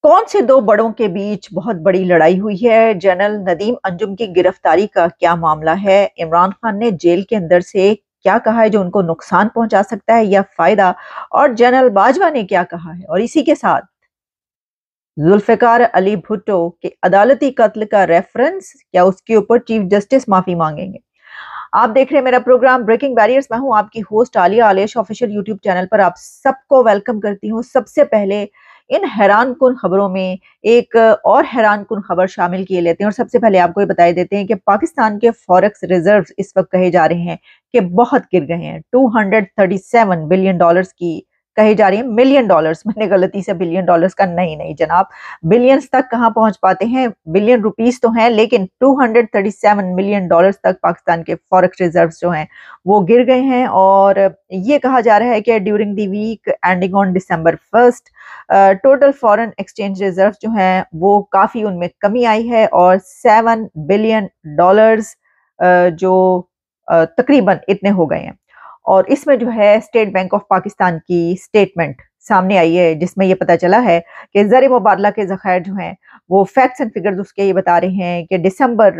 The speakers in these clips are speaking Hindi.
कौन से दो बड़ों के बीच बहुत बड़ी लड़ाई हुई है? जनरल नदीम अंजुम की गिरफ्तारी का क्या मामला है? इमरान खान ने जेल के अंदर से क्या कहा है जो उनको नुकसान पहुंचा सकता है या फायदा? और जनरल बाजवा ने क्या कहा है? और इसी के साथ जुल्फिकार अली भुट्टो के अदालती कत्ल का रेफरेंस, क्या उसके ऊपर चीफ जस्टिस माफी मांगेंगे? आप देख रहे हैं मेरा प्रोग्राम ब्रेकिंग बैरियर्स। मैं हूं आपकी host Alia Alesh. Official YouTube channel पर आप सबको वेलकम करती हूं। सबसे पहले इन हैरान कुन खबरों में एक और हैरान कुन खबर शामिल किए लेते हैं और सबसे पहले आपको ये बताई देते हैं कि पाकिस्तान के फॉरेक्स रिजर्व इस वक्त कहे जा रहे हैं कि बहुत गिर गए हैं। 237 बिलियन डॉलर्स की कही जा रही है, मिलियन डॉलर्स, मैंने गलती से बिलियन डॉलर्स का, नहीं नहीं जनाब, बिलियंस तक कहां पहुंच पाते हैं, बिलियन रुपीस तो हैं लेकिन 237 मिलियन डॉलर्स तक पाकिस्तान के फॉरेक्स रिजर्व्स जो हैं वो गिर गए हैं। और ये कहा जा रहा है कि during the week ending on December 1 total foreign exchange reserve जो हैं वो काफी उनमें कमी आई है और 7 बिलियन डॉलर्स जो तकरीबन इतने हो गए हैं। और इसमें जो है स्टेट बैंक ऑफ पाकिस्तान की स्टेटमेंट सामने आई है जिसमें ये पता चला है कि ज़र मुबादला के ज़खायर जो हैं वो फैक्ट्स एंड फिगर्स उसके ये बता रहे हैं कि दिसंबर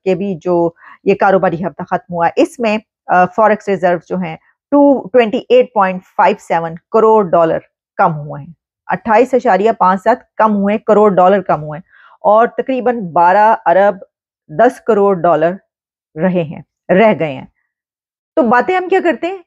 के भी जो ये कारोबारी हफ्ता खत्म हुआ इसमें फॉरेक्स रिजर्व जो हैं 228.57 करोड़ डॉलर कम हुए हैं। 28.57 कम हुए, करोड़ डॉलर कम हुए और तकरीबन 12 अरब 10 करोड़ डॉलर रह गए हैं। तो बातें हम क्या करते हैं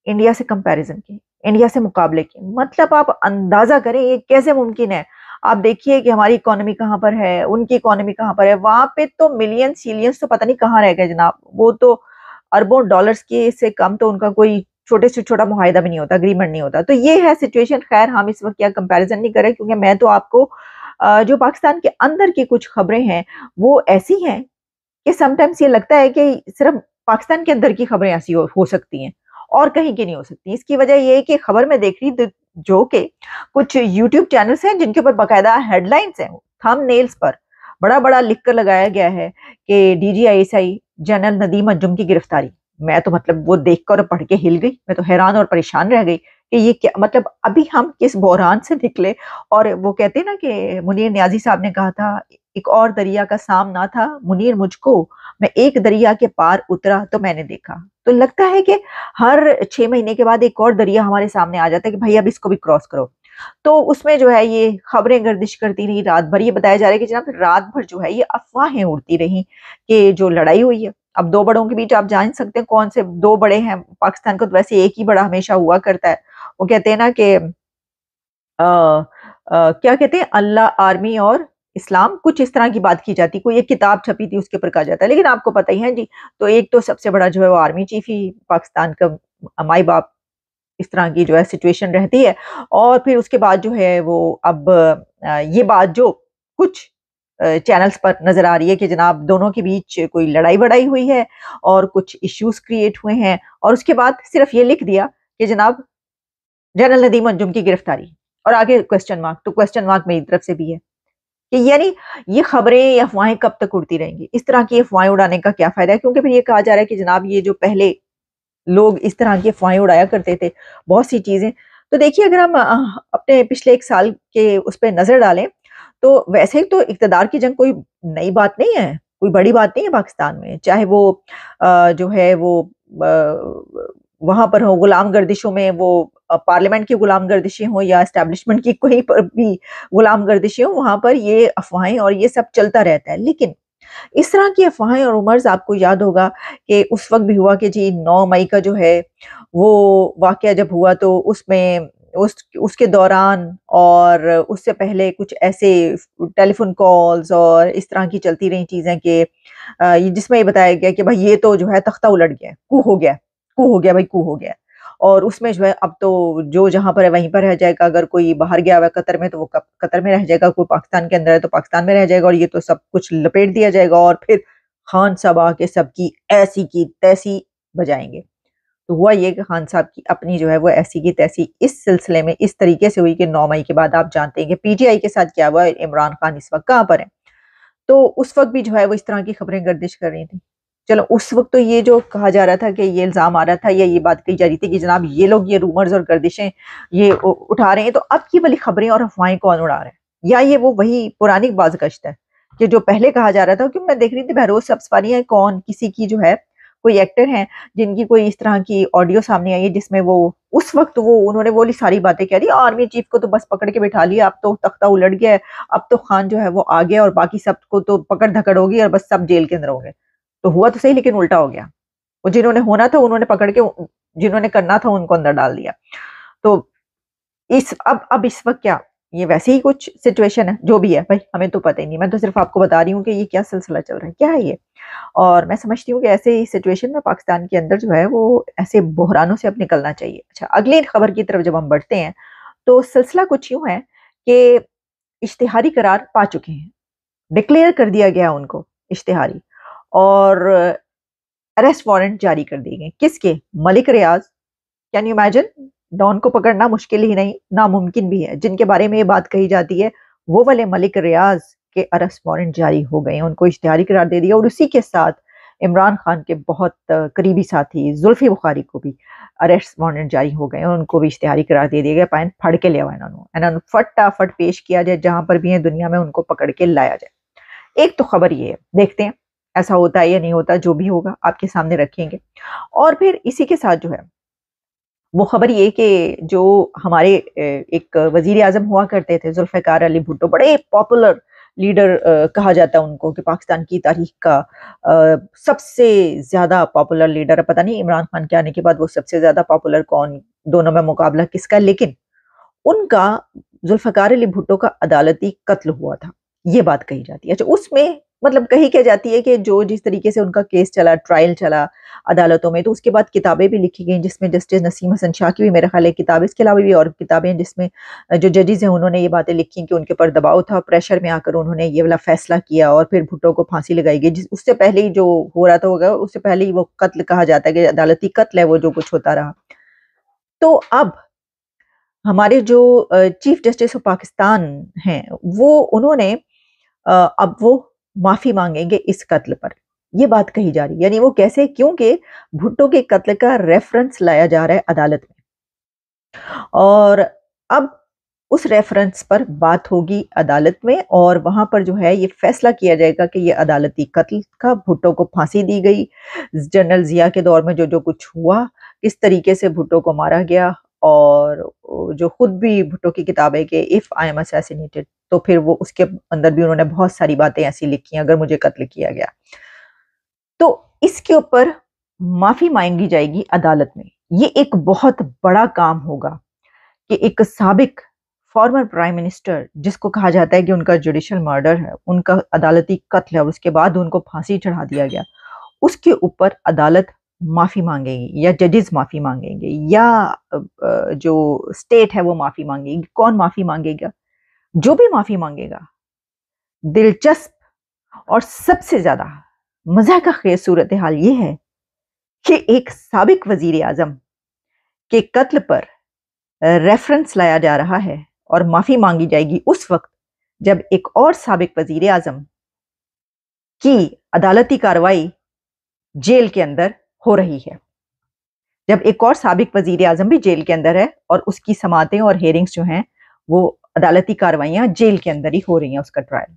इंडिया से कंपैरिजन की, इंडिया से मुकाबले की। मतलब आप अंदाजा करें ये कैसे मुमकिन है। आप देखिए कि हमारी इकोनॉमी कहां पर है, उनकी इकोनॉमी कहां पर है। वहां पे तो मिलियन सिलियंस तो पता नहीं कहां रह गए जनाब। वो तो अरबों डॉलर्स के से कम तो उनका कोई छोटे से छोटा मुआहिदा भी नहीं होता, अग्रीमेंट नहीं होता। तो ये है सिचुएशन। खैर हम इस वक्त क्या कंपैरिजन नहीं करें क्योंकि मैं तो आपको जो पाकिस्तान के अंदर की कुछ खबरें हैं वो ऐसी हैं कि समटाइम्स ये लगता है कि सिर्फ पाकिस्तान के अंदर की खबरें ऐसी हो सकती हैं और कहीं की नहीं हो सकती। इसकी वजह ये है कि खबर में देख रही जो कि कुछ यूट्यूब चैनल्स हैं जिनके ऊपर बाकायदा हेडलाइंस हैं, थंबनेल्स पर बड़ा बड़ा लिख कर लगाया गया है कि डीजीआईएसआई जनरल नदीम अंजुम की गिरफ्तारी। मैं तो मतलब वो देखकर और पढ़ के हिल गई। मैं तो हैरान और परेशान रह गई कि ये क्या मतलब, अभी हम किस बहरान से निकले। और वो कहते हैं ना कि मुनीर न्याजी साहब ने कहा था एक और दरिया का सामना था मुनीर मुझको, मैं एक दरिया के पार उतरा तो मैंने देखा। तो लगता है कि हर 6 महीने के बाद एक और दरिया हमारे सामने आ जाता है कि भाई अब इसको भी क्रॉस करो। तो उसमें जो है ये खबरें गर्दिश करती रही रात भर। ये बताया जा रहा है कि जनाब रात भर जो है ये अफवाहें उड़ती रही कि जो लड़ाई हुई है अब दो बड़ों के बीच, आप जान सकते हैं कौन से दो बड़े हैं। पाकिस्तान को तो वैसे एक ही बड़ा हमेशा हुआ करता है। वो कहते हैं ना कि क्या कहते हैं, अल्लाह, आर्मी और इस्लाम, कुछ इस तरह की बात की जाती। कोई एक किताब छपी थी उसके ऊपर कहा जाता है, लेकिन आपको पता ही है जी। तो एक तो सबसे बड़ा जो है वो आर्मी चीफ ही पाकिस्तान का माई बाप, इस तरह की जो है सिचुएशन रहती है। और फिर उसके बाद जो है वो अब ये बात जो कुछ चैनल्स पर नजर आ रही है कि जनाब दोनों के बीच कोई लड़ाई वड़ाई हुई है और कुछ इश्यूज क्रिएट हुए हैं। और उसके बाद सिर्फ ये लिख दिया कि जनाब जनरल नदीम अंजुम की गिरफ्तारी और आगे क्वेश्चन मार्क। तो क्वेश्चन मार्क मेरी तरफ से भी है कि यानी ये खबरें या अफवाहें कब तक उड़ती रहेंगी। इस तरह की अफवाहें उड़ाने का क्या फायदा है, क्योंकि फिर ये कहा जा रहा है कि जनाब ये जो पहले लोग इस तरह की अफवाहें उड़ाया करते थे बहुत सी चीजें। तो देखिए अगर हम अपने पिछले 1 साल के उस पर नजर डालें तो वैसे तो इक्तदार की जंग कोई नई बात नहीं है, कोई बड़ी बात नहीं है पाकिस्तान में। चाहे वो जो है वो वहां पर हो गुलाम गर्दिशों में, वो पार्लियामेंट की गुलाम गर्दिशें हो या एस्टेब्लिशमेंट की कोई पर भी गुलाम गर्दिशें हो, वहां पर ये अफवाहें और ये सब चलता रहता है। लेकिन इस तरह की अफवाहें और उमर्स, आपको याद होगा कि उस वक्त भी हुआ कि जी 9 मई का जो है वो वाकया जब हुआ तो उसमें उसके दौरान और उससे पहले कुछ ऐसे टेलीफोन कॉल्स और इस तरह की चलती रही चीजें कि ये जिसमें ये बताया गया कि भाई ये तो जो है तख्ता उलट गया, कू हो गया, कू हो गया भाई, कू हो गया। और उसमें जो है अब तो जो जहां पर है वहीं पर रह जाएगा। अगर कोई बाहर गया हुआ है कतर में तो वो कतर में रह जाएगा, कोई पाकिस्तान के अंदर है तो पाकिस्तान में रह जाएगा और ये तो सब कुछ लपेट दिया जाएगा और फिर खान साहब आके सबकी ऐसी की तैसी बजाएंगे। तो हुआ ये कि खान साहब की अपनी जो है वो ऐसी की तैसी इस सिलसिले में इस तरीके से हुई कि 9 मई के बाद आप जानते हैं कि पीटीआई के साथ क्या हुआ, इमरान खान इस वक्त कहां पर है। तो उस वक्त भी जो है वो इस तरह की खबरें गर्दिश कर रही थी। चलो उस वक्त तो ये जो कहा जा रहा था कि ये इल्जाम आ रहा था या ये बात कही जा रही थी कि जनाब ये लोग ये रूमर्स और गर्दिशें ये उठा रहे हैं, तो अब की वाली खबरें और अफवाहें कौन उड़ा रहे हैं? या ये वो वही पुरानी बाज़गश्त है कि जो पहले कहा जा रहा था, क्योंकि मैं देख रही थी बहरोज़ सब्ज़वानी है कौन किसी की जो है कोई एक्टर हैं जिनकी कोई इस तरह की ऑडियो सामने आई है जिसमें वो उस वक़्त वो उन्होंने वो वाली सारी बातें कह दी, आर्मी चीफ को तो बस पकड़ के बिठा लिया, अब तो तख्ता उलट गया है, अब तो खान जो है वो आ गया और बाकी सबको तो पकड़-धकड़ होगी और बस सब जेल के अंदर होंगे। तो हुआ तो सही लेकिन उल्टा हो गया। वो जिन्होंने होना था उन्होंने पकड़ के जिन्होंने करना था उनको अंदर डाल दिया। तो इस अब इस वक़्त क्या ये वैसे ही कुछ सिचुएशन है, जो भी है भाई हमें तो पता ही नहीं। मैं तो सिर्फ़ आपको बता रही हूँ कि ये क्या सिलसिला चल रहा है, क्या है ये? और मैं समझती हूँ कि ऐसे ही सिचुएशन में पाकिस्तान के अंदर जो है वो ऐसे बहरानों से अब निकलना चाहिए। अच्छा, अगली खबर की तरफ जब हम बढ़ते हैं, तो सिलसिला कुछ यूँ है कि इश्तिहारी करार पा चुके हैं, डिक्लेयर कर दिया गया उनको इश्तिहारी और अरेस्ट वारंट जारी कर दिए गए। किसके? Malik Riaz. Can you imagine? Don को पकड़ना मुश्किल ही नहीं, नामुमकिन भी है। जिनके बारे में ये बात कही जाती है, वो वाले मलिक रियाज़ के अरेस्ट वारंट जारी हो गए हैं, उनको इश्तिहारी करार दे दिया और उसी के साथ इमरान खान के बहुत करीबी साथी जुल्फ़ी बुखारी को भी अरेस्ट वारंट जारी हो गए हैं, उनको भी इश्तिहारी करार दे दिया गया। पैन फड़ के लिया हुआ इन्होंने फटाफट पेश किया जाए, जहाँ पर भी है दुनिया में उनको पकड़ के लाया जाए। एक तो खबर ये है, देखते हैं ऐसा होता है या नहीं होता, जो भी होगा आपके सामने रखेंगे। और फिर इसी के साथ जो है वो खबर ये कि जो हमारे एक वज़ीर-ए-आज़म हुआ करते थे ज़ुल्फ़िकार अली भुट्टो, बड़े पॉपुलर लीडर कहा जाता है उनको कि पाकिस्तान की तारीख़ का सबसे ज़्यादा पॉपुलर लीडर है। पता नहीं इमरान खान के आने के बाद वो सबसे ज़्यादा पॉपुलर कौन, दोनों में मुकाबला किसका, लेकिन उनका ज़ुल्फ़िकार अली भुट्टो का अदालती कत्ल हुआ था, ये बात कही जाती है। अच्छा, उसमें मतलब कही क्या जाती है कि जो जिस तरीके से उनका केस चला, ट्रायल चला अदालतों में, तो उसके बाद किताबें भी लिखी गईं जिसमें जस्टिस नसीम हसन शाह की भी मेरा ख़्याल है किताब, इसके अलावा भी और किताबें हैं जिसमें जो जजेज़ हैं उन्होंने ये बातें लिखी कि उनके ऊपर दबाव था, प्रेशर में आकर उन्होंने ये वाला फ़ैसला किया और फिर भुट्टो को फांसी लगाई गई। जिस उससे पहले ही जो हो रहा था होगा, उससे पहले ही वो कत्ल कहा जाता है कि अदालती कत्ल है वो जो कुछ होता रहा। तो अब हमारे जो चीफ जस्टिस ऑफ पाकिस्तान हैं, वो उन्होंने अब वो माफ़ी माँगेंगे इस कत्ल पर, ये बात कही जा रही है। यानी वो कैसे? क्योंकि भुट्टो के कत्ल का रेफ़रेंस लाया जा रहा है अदालत में और अब उस रेफ़रेंस पर बात होगी अदालत में और वहाँ पर जो है ये फ़ैसला किया जाएगा कि ये अदालती कत्ल था, भुट्टो को फांसी दी गई। जनरल ज़िया के दौर में जो-जो कुछ हुआ, किस तरीके से भुट्टो को मारा गया और जो खुद भी भुट्टो की किताब है कि इफ आई एम असैसिनेटेड, तो फिर वो उसके अंदर भी उन्होंने बहुत सारी बातें ऐसी लिखी हैं, अगर मुझे कत्ल किया गया। तो इसके ऊपर माफ़ी माँगी जाएगी अदालत में। ये एक बहुत बड़ा काम होगा कि एक साबिक फॉर्मर प्राइम मिनिस्टर जिसको कहा जाता है कि उनका जुडिशियल मर्डर है, उनका अदालती कत्ल है और उसके बाद उनको फांसी चढ़ा दिया गया, उसके ऊपर अदालत माफ़ी माँगेगी या जजेस माफ़ी माँगेंगे या जो स्टेट है वो माफ़ी माँगेगी। कौन माफ़ी माँगेगा? जो भी माफ़ी माँगेगा, दिलचस्प और सबसे ज़्यादा मज़ाक़-ख़ेज़ सूरत-ए-हाल ये है कि एक साबिक वज़ीर-ए-आज़म के कत्ल पर रेफ़रेंस लाया जा रहा है और माफ़ी माँगी जाएगी उस वक़्त जब एक और साबिक वज़ीर-ए-आज़म की अदालती कार्रवाई जेल के अंदर हो रही है। जब एक और साबिक वज़ीर-ए-आज़म भी जेल के अंदर है और उसकी समाअतें और हियरिंग्स जो हैं, वो अदालती कार्रवाइयाँ जेल के अंदर ही हो रही हैं, उसका ट्रायल।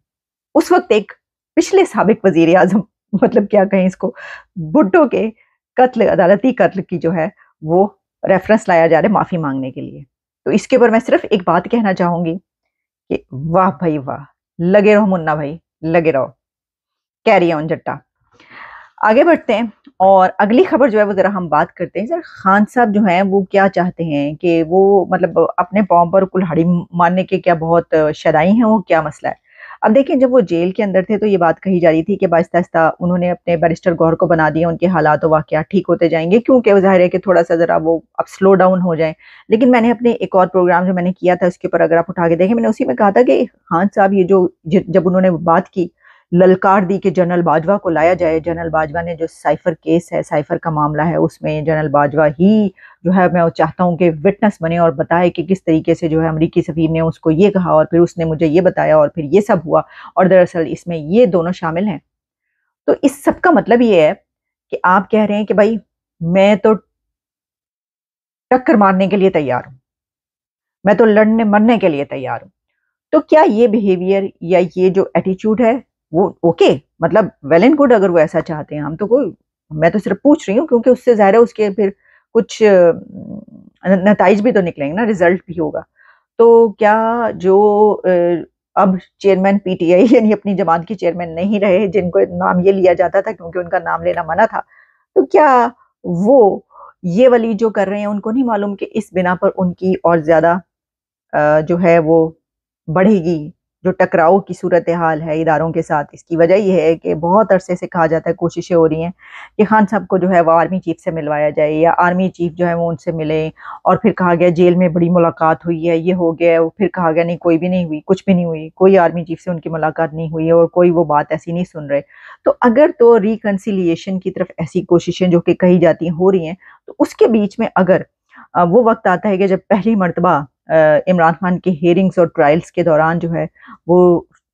उस वक़्त एक पिछले साबिक वज़ीर-ए-आज़म मतलब क्या कहें इसको, भुट्टो के कत्ल अदालती कत्ल की जो है, वो रेफ़रेंस लाया जा रहा है माफ़ी माँगने के लिए। तो इसके ऊपर मैं सिर्फ़ एक बात कहना चाहूँगी कि वाह भाई वाह! लगे रहो मुन्ना भाई, लगे रहो। कैरी ऑन जट्टा। आगे बढ़ते हैं और अगली खबर जो है वो ज़रा हम बात करते हैं। ज़रा खान साहब जो हैं वो क्या चाहते हैं कि वो मतलब अपने पाँव पर कुल्हाड़ी मारने के क्या बहुत शरई हैं वो, क्या मसला है? अब देखिए जब वो जेल के अंदर थे तो ये बात कही जा रही थी कि आहिस्ता-आहिस्ता उन्होंने अपने बैरिस्टर गौहर को बना दिया, उनके हालात व वाक़यात ठीक होते जाएँगे क्योंकि वो ज़ाहिर है कि थोड़ा-सा ज़रा वो अब स्लो डाउन हो जाएँ। लेकिन मैंने अपने एक और प्रोग्राम जो मैंने किया था उसके ऊपर अगर आप उठा के देखें, मैंने उसी में कहा था कि खान साहब ये जो जब उन्होंने बात की, ललकार दी कि जनरल बाजवा को लाया जाए। जनरल बाजवा ने जो साइफ़र केस है, साइफ़र का मामला है, उसमें जनरल बाजवा ही जो है मैं वो चाहता हूँ कि विटनेस बने और बताए कि किस तरीके से जो है अमरीकी सफ़ीर ने उसको ये कहा और फिर उसने मुझे ये बताया और फिर ये सब हुआ और दरअसल इसमें ये दोनों शामिल हैं। तो इस सब का मतलब ये है कि आप कह रहे हैं कि भई मैं तो टक्कर मारने के लिए तैयार हूँ, मैं तो लड़ने मरने के लिए तैयार हूँ। तो क्या ये बिहेवियर या ये जो एटीट्यूड है वो ओके, मतलब वेल एंड गुड अगर वो ऐसा चाहते हैं, हम तो कोई, मैं तो सिर्फ पूछ रही हूँ क्योंकि उससे ज़ाहिर है उसके फिर कुछ नताइज भी तो निकलेंगे ना, रिजल्ट भी होगा। तो क्या जो अब चेयरमैन पीटीआई यानी अपनी जमात की चेयरमैन नहीं रहे, जिनको नाम ये लिया जाता था क्योंकि उनका नाम लेना मना था, तो क्या वो ये वाली जो कर रहे हैं उनको नहीं मालूम कि इस बिना पर उनकी और ज्यादा जो है वो बढ़ेगी, जो टकराव की सूरत हाल है इदारों के साथ। इसकी वजह यह है कि बहुत अरसे से कहा जाता है, कोशिशें हो रही हैं कि खान साहब को जो है वो आर्मी चीफ से मिलवाया जाए या आर्मी चीफ जो है वो उनसे मिले, और फिर कहा गया जेल में बड़ी मुलाकात हुई है, ये हो गया, फिर कहा गया नहीं कोई भी नहीं हुई, कुछ भी नहीं हुई, कोई आर्मी चीफ से उनकी मुलाकात नहीं हुई है और कोई वो बात ऐसी नहीं सुन रहे। तो अगर तो रिकन्सिलिएशन की तरफ ऐसी कोशिशें जो कि कही जाती हैं हो रही हैं, तो उसके बीच में अगर वो वक्त आता है कि जब पहली मर्तबा इमरान खान की हेयरिंग्स और ट्रायल्स के दौरान जो है वो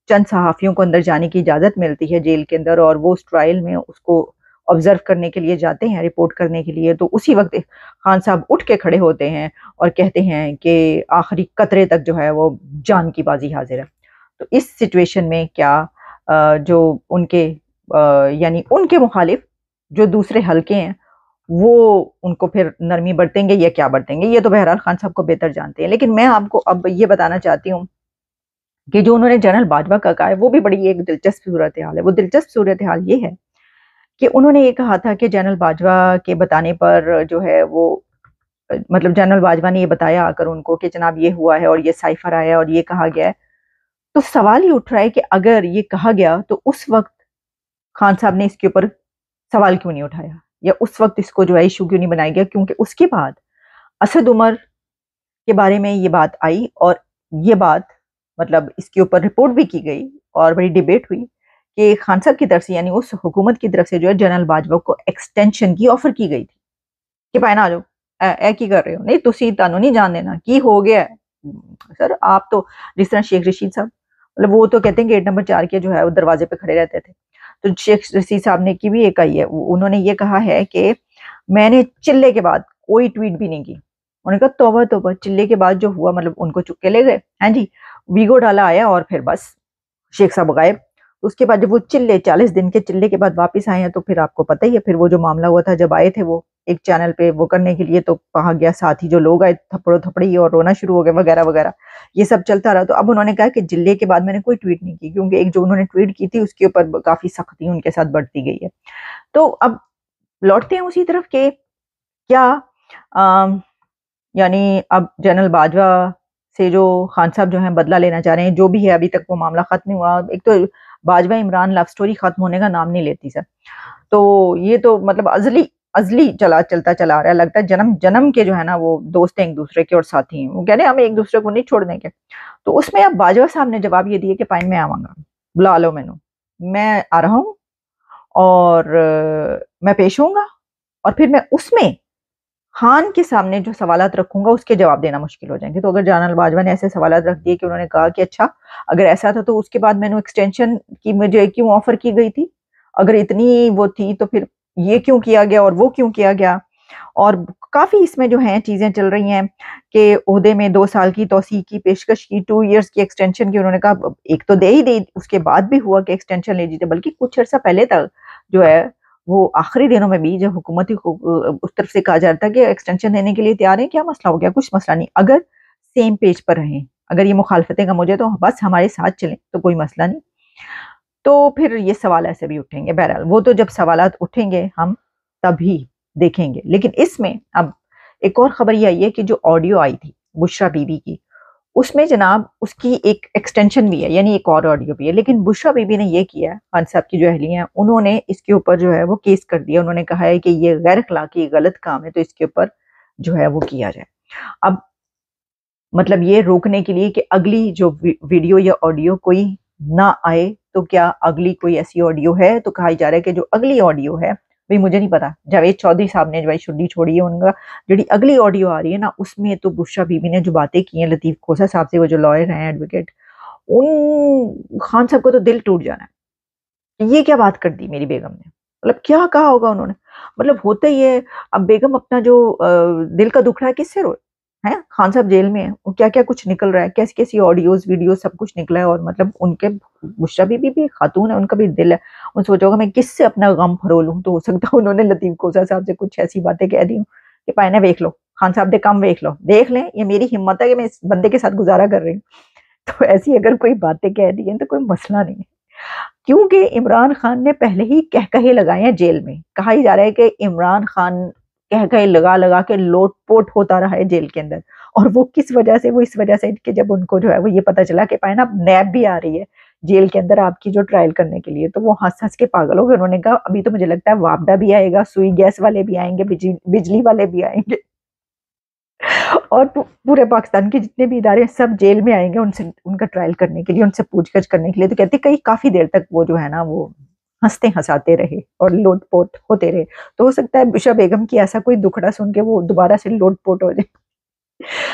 चंद सहाफ़ियों को अंदर जाने की इजाज़त मिलती है जेल के अंदर, और वो उस ट्रायल में उसको ऑब्जर्व करने के लिए जाते हैं, रिपोर्ट करने के लिए, तो उसी वक्त खान साहब उठ के खड़े होते हैं और कहते हैं कि आखिरी कतरे तक जो है वो जान की बाजी हाजिर है। तो इस सिचुएशन में क्या जो उनके यानी उनके मुखालिफ जो दूसरे हल्के हैं वो उनको फिर नरमी बरतेंगे या क्या बरतेंगे, ये तो बहरहाल खान साहब को बेहतर जानते हैं। लेकिन मैं आपको अब ये बताना चाहती हूँ कि जो उन्होंने जनरल बाजवा का कहा है वो भी बड़ी एक दिलचस्प सूरत हाल है। वो दिलचस्प सूरत हाल ये है कि उन्होंने ये कहा था कि जनरल बाजवा के बताने पर जो है वो मतलब जनरल बाजवा ने ये बताया आकर उनको कि जनाब ये हुआ है और ये साइफर आया और ये कहा गया है। तो सवाल ये उठ रहा है कि अगर ये कहा गया तो उस वक्त खान साहब ने इसके ऊपर सवाल क्यों नहीं उठाया, या उस वक्त इसको जो है इशू क्यों नहीं बनाया गया, क्योंकि उसके बाद असद उमर के बारे में ये बात आई और ये बात मतलब इसके ऊपर रिपोर्ट भी की गई और बड़ी डिबेट हुई कि खान साहब की तरफ से यानी उस हुकूमत की तरफ से जो है जनरल बाजवा को एक्सटेंशन की ऑफर की गई थी कि भाई ना आ जाओ, ए की कर रहे हो, नहीं तुसी तानू नहीं जान देना की हो गया है। सर आप तो जिस तरह शेख रशीद साहब, मतलब वो तो कहते हैं गेट नंबर 4 के जो है वो दरवाजे पे खड़े रहते थे। तो शेख रशीद साहब ने की भी एक आई है, उन्होंने ये कहा है कि मैंने चिल्ले के बाद कोई ट्वीट भी नहीं की। उन्होंने कहा तौबा तौबा, चिल्ले के बाद जो हुआ मतलब उनको चुप के ले गए, हाँ जी, वीगो डाला आया और फिर बस शेख साहब गायब। उसके बाद जब वो चिल्ले 40 दिन के चिल्ले के बाद वापस आए हैं तो फिर आपको पता ही है फिर वो जो मामला हुआ था, जब आए थे वो एक चैनल पे वो करने के लिए तो कहा गया, साथ ही जो लोग आए थप्पड़ो थपड़ी और रोना शुरू हो गए वगैरह वगैरह, ये सब चलता रहा। तो अब उन्होंने कहा कि जिले के बाद मैंने कोई ट्वीट नहीं की, क्योंकि एक जो उन्होंने ट्वीट की थी उसके ऊपर काफी सख्ती उनके साथ बढ़ती गई है। तो अब लौटते हैं उसी तरफ के क्या यानी अब जनरल बाजवा से जो खान साहब जो है बदला लेना चाह रहे हैं, जो भी है अभी तक वो मामला खत्म नहीं हुआ। एक तो बाजवा इमरान लव स्टोरी खत्म होने का नाम नहीं लेती सर, तो ये तो मतलब अजली अजली चलता चला आ रहा है। लगता है जन्म जन्म के जो है ना वो दोस्त हैं एक दूसरे के और साथी हैं, वो कह रहे हैं हम एक दूसरे को नहीं छोड़ने के। तो उसमें अब बाजवा साहब ने जवाब ये दिया कि पाइन मैं आवांगा, बुला लो मैनू, मैं आ रहा हूँ और मैं पेश होऊंगा और फिर मैं उसमें खान के सामने जो सवालात रखूंगा उसके जवाब देना मुश्किल हो जाएंगे। तो अगर जनरल बाजवा ने ऐसे सवालात रख दिए कि उन्होंने कहा कि अच्छा अगर ऐसा था तो उसके बाद मैंने एक्सटेंशन की मुझे क्यों ऑफर की गई थी, अगर इतनी वो थी तो फिर ये क्यों किया गया और वो क्यों किया गया। और काफी इसमें जो है चीजें चल रही हैं कि ओहदे में 2 साल की तौसीक की पेशकश की, 2 इयर्स की एक्सटेंशन की, उन्होंने कहा एक तो दे ही दी, उसके बाद भी हुआ कि एक्सटेंशन ले लीजिए, बल्कि कुछ अर्सा पहले तक जो है वो आखिरी दिनों में भी जब हुकूमती उस तरफ से कहा जा रहा था कि एक्सटेंशन देने के लिए तैयार है, क्या मसला हो गया, कुछ मसला नहीं, अगर सेम पेज पर रहें, अगर ये मुखालफतें कम हो जाए तो बस हमारे साथ चलें तो कोई मसला नहीं। तो फिर ये सवाल ऐसे भी उठेंगे, बहरहाल वो तो जब सवालात उठेंगे हम तभी देखेंगे। लेकिन इसमें अब एक और खबर ये आई है कि जो ऑडियो आई थी बुशरा बीबी की, उसमें जनाब उसकी एक एक्सटेंशन भी है, यानी एक और ऑडियो भी है। लेकिन बुशरा बीबी ने ये किया, खान साहब की जो अहलियां हैं उन्होंने इसके ऊपर जो है वो केस कर दिया। उन्होंने कहा है कि ये गैर अखलाकी गलत काम है, तो इसके ऊपर जो है वो किया जाए। अब मतलब ये रोकने के लिए कि अगली जो वीडियो या ऑडियो कोई ना आए, तो क्या अगली कोई ऐसी ऑडियो है, तो कहा जा रहा है कि जो अगली ऑडियो है, भाई मुझे नहीं पता, जावेद चौधरी साहब ने जो भाई शुड्डी छोड़ी है उनका जी अगली ऑडियो आ रही है ना, उसमें तो बुशरा बीबी ने जो बातें की हैं लतीफ खोसा साहब से, वो जो लॉयर हैं एडवोकेट, उन खान साहब को तो दिल टूट जाना है। ये क्या बात कर दी मेरी बेगम ने, मतलब क्या कहा होगा उन्होंने, मतलब होता ही है। अब बेगम अपना जो दिल का दुखड़ा है किससे रोए, है खान साहब जेल में है, वो क्या क्या कुछ निकल रहा है, कैसी कैसी ऑडियोज वीडियो सब कुछ निकला है। और मतलब उनके बुशरा बीबी भी खातून है, उनका भी दिल है, उन सोचा होगा मैं किससे अपना गम फरोलूं, तो हो सकता है उन्होंने लतीफ कोसा साहब से कुछ ऐसी बातें कह दी हूँ कि पाए देख लो खान साहब दे काम वेख लो, देख लें ये मेरी हिम्मत है कि मैं इस बंदे के साथ गुजारा कर रही हूँ। तो ऐसी अगर कोई बातें कह दी है तो कोई मसला नहीं है, क्योंकि इमरान खान ने पहले ही कह कहे लगाए हैं जेल में। कहा ही जा रहा है कि इमरान खान कह कहे लगा लगा के लोटपोट होता रहा है जेल के अंदर। और वो किस वजह से, वो इस वजह से कि जब उनको जो है वो ये पता चला कि पाए ना नैब भी आ रही है जेल के अंदर आपकी जो ट्रायल करने के लिए, तो वो हंस हंस के पागल हो गए। उन्होंने कहा अभी तो मुझे लगता है वापडा भी आएगा, सुई गैस वाले भी आएंगे, बिजली वाले भी आएंगे और पूरे पाकिस्तान के जितने भी इदारे सब जेल में आएंगे उनसे, उनका ट्रायल करने के लिए, उनसे पूछताछ करने के लिए। तो कहते कई काफी देर तक वो जो है ना वो हंसते हंसाते रहे और लोटपोट होते रहे। तो हो सकता है बुशरा बेगम की ऐसा कोई दुखड़ा सुन के वो दोबारा से लोटपोट हो जाए।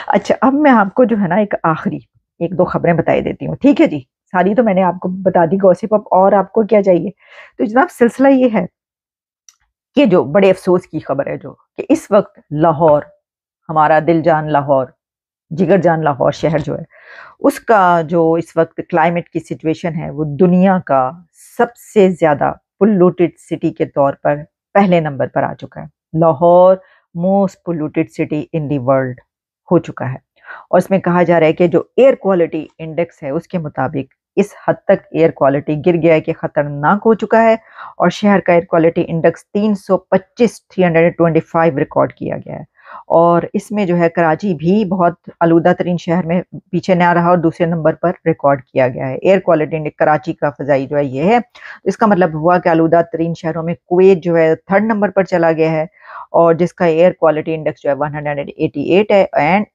अच्छा, अब मैं आपको जो है ना एक आखिरी एक दो खबरें बताई देती हूँ, ठीक है जी। सारी तो मैंने आपको बता दी गॉसिप, अब और आपको क्या चाहिए। तो जनाब सिलसिला ये है कि जो बड़े अफसोस की खबर है जो कि इस वक्त लाहौर, हमारा दिल जान लाहौर, जिगर जान लाहौर शहर जो है, उसका जो इस वक्त क्लाइमेट की सिचुएशन है वो दुनिया का सबसे ज्यादा पोल्यूटेड सिटी के तौर पर पहले नंबर पर आ चुका है। Lahore most polluted city in the world हो चुका है। और इसमें कहा जा रहा है कि जो एयर क्वालिटी इंडेक्स है उसके मुताबिक इस हद तक एयर क्वालिटी गिर गया है कि खतरनाक हो चुका है। और शहर का एयर क्वालिटी इंडेक्स 325 रिकॉर्ड किया गया है। और इसमें जो है कराची भी बहुत आलूदा तरीन शहर में पीछे ना रहा और दूसरे नंबर पर रिकॉर्ड किया गया है। एयर क्वालिटी इंडेक्स कराची का फजाई जो है ये है, इसका मतलब हुआ कि आलूदा तरीन शहरों में कुवैत जो है थर्ड नंबर पर चला गया है और जिसका एयर क्वालिटी इंडेक्स जो है 188 है। एंड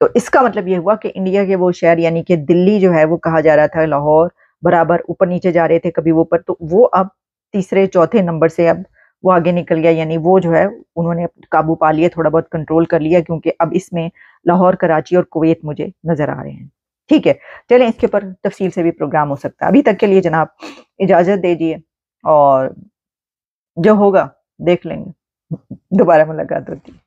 तो इसका मतलब ये हुआ कि इंडिया के वो शहर यानी कि दिल्ली जो है वो कहा जा रहा था लाहौर बराबर ऊपर नीचे जा रहे थे कभी वो ऊपर, तो वो अब तीसरे चौथे नंबर से अब वो आगे निकल गया, यानी वो जो है उन्होंने काबू पा लिया, थोड़ा बहुत कंट्रोल कर लिया, क्योंकि अब इसमें लाहौर कराची और कुवैत मुझे नजर आ रहे हैं। ठीक है, चलें इसके ऊपर तफसील से भी प्रोग्राम हो सकता है। अभी तक के लिए जनाब इजाजत दीजिए और जो होगा देख लेंगे, दोबारा मुलाकात होती है।